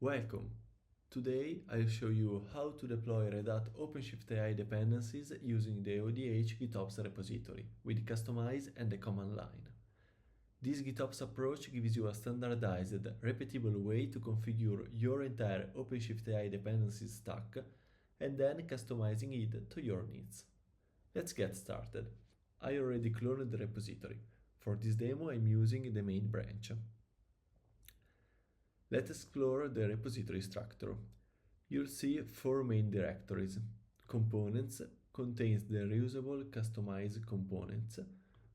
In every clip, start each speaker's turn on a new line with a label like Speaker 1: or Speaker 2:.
Speaker 1: Welcome! Today I'll show you how to deploy Red Hat OpenShift AI dependencies using the odh-gitops repository with Kustomize and the command line. This GitOps approach gives you a standardized, repeatable way to configure your entire OpenShift AI dependencies stack and then customizing it to your needs. Let's get started. I already cloned the repository. For this demo I'm using the main branch. Let's explore the repository structure. You'll see four main directories. Components contains the reusable customized components.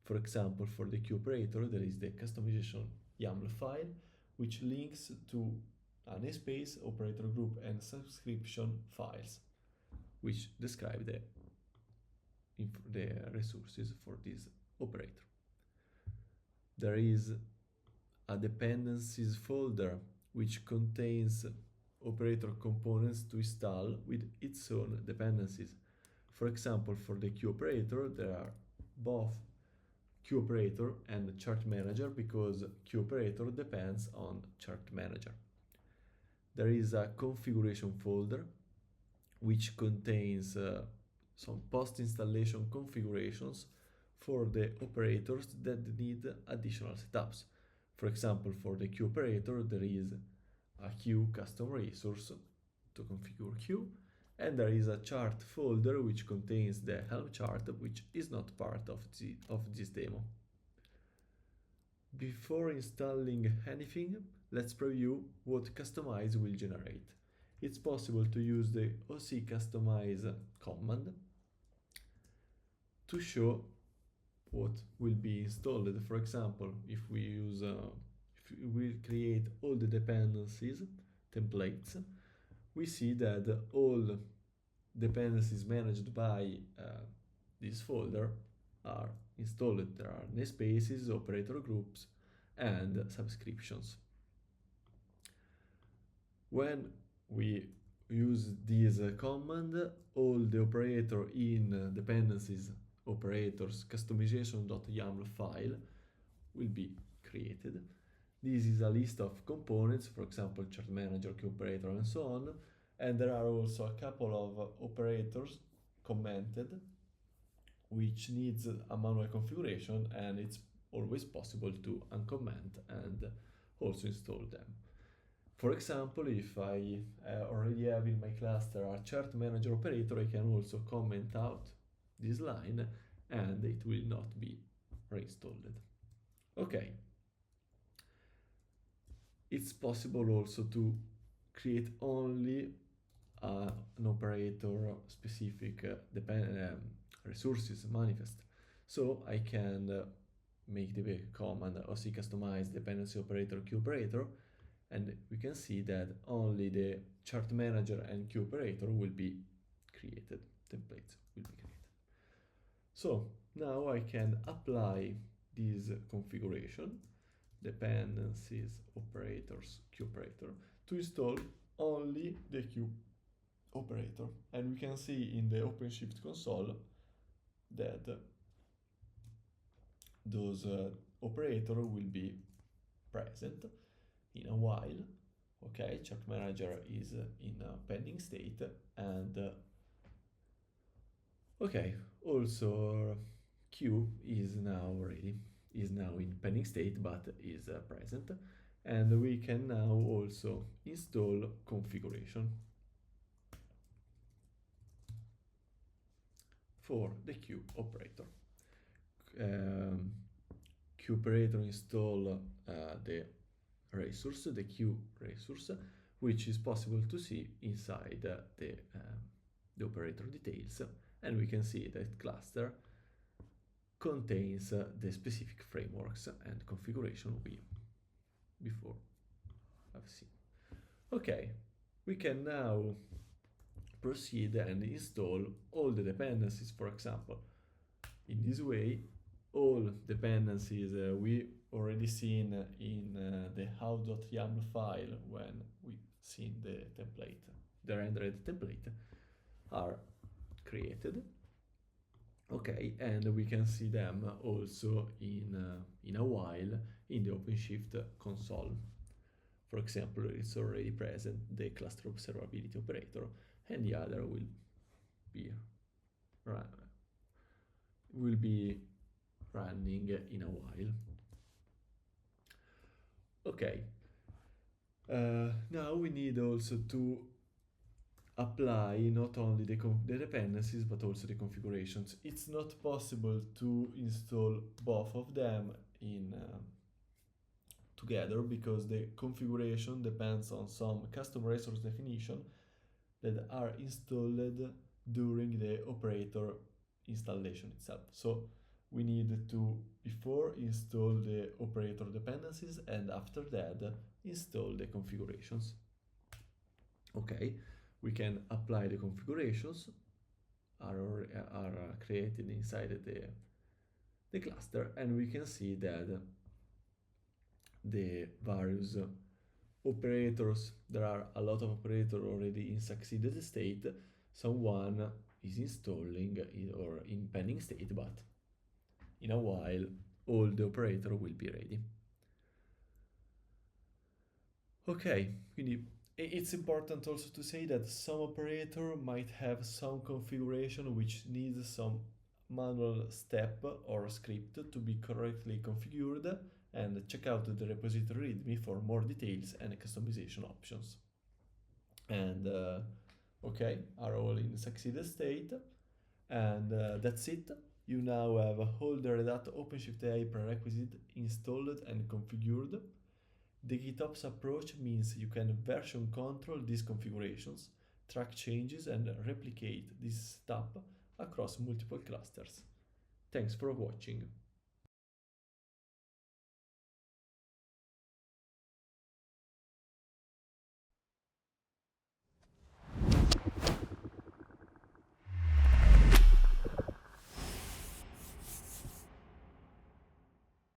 Speaker 1: For example, for the queue operator, there is the customization YAML file, which links to a namespace, operator group, and subscription files, which describe the resources for this operator. There is a dependencies folder which contains operator components to install with its own dependencies. For example, for the queue operator, there are both queue operator and chart manager because queue operator depends on chart manager. There is a configuration folder which contains some post-installation configurations for the operators that need additional setups. For example, for the queue operator, there is a queue custom resource to configure queue, and there is a chart folder which contains the Helm chart, which is not part of this demo. Before installing anything, let's preview what Kustomize will generate. It's possible to use the odh-gitops command to show what will be installed. For example, if we create all the dependencies templates, we see that all dependencies managed by this folder are installed. There are namespaces, operator groups, and subscriptions. When we use this command, all the operator in dependencies operators customization.yaml file will be created. This is a list of components, for example, chart manager, queue operator, and so on. And there are also a couple of operators commented, which needs a manual configuration, and it's always possible to uncomment and also install them. For example, if I already have in my cluster a chart manager operator, I can also comment out this line and it will not be reinstalled. Okay. It's possible also to create only an operator specific resources manifest. So I can make the command odh-gitops dependency operator queue operator, and we can see that only the chart manager and queue operator will be created, templates will be created. So now I can apply this configuration, dependencies, operators, queue operator, to install only the queue operator. And we can see in the OpenShift console that those operator will be present in a while. Okay, chart manager is in a pending state, and okay, also queue is now ready, is now in pending state, but is present. And we can now also install configuration for the queue operator. Queue operator install the resource, the queue resource, which is possible to see inside the operator details, and we can see that cluster contains the specific frameworks and configuration we before have seen. Okay, we can now proceed and install all the dependencies. For example, in this way, all dependencies we already seen in the how.yaml file when we seen the template, the rendered template, are created. Okay, and we can see them also in a while in the OpenShift console. For example, it's already present the cluster observability operator, and the other be run, will be running in a while. Okay. Now we need also to apply not only the dependencies but also the configurations. It's not possible to install both of them in together because the configuration depends on some custom resource definition that are installed during the operator installation itself. So we need to before install the operator dependencies and after that install the configurations. Okay, we can apply the configurations are created inside the cluster, and we can see that the various operators, there are a lot of operators already in succeeded state, someone is installing or in pending state, but in a while all the operator will be ready. Okay, quindi it's important also to say that some operator might have some configuration which needs some manual step or script to be correctly configured, and check out the repository README for more details and customization options. And okay, are all in succeeded state, and that's it. You now have all the Red Hat OpenShift AI prerequisite installed and configured. The GitOps approach means you can version control these configurations, track changes, and replicate this step across multiple clusters. Thanks for watching.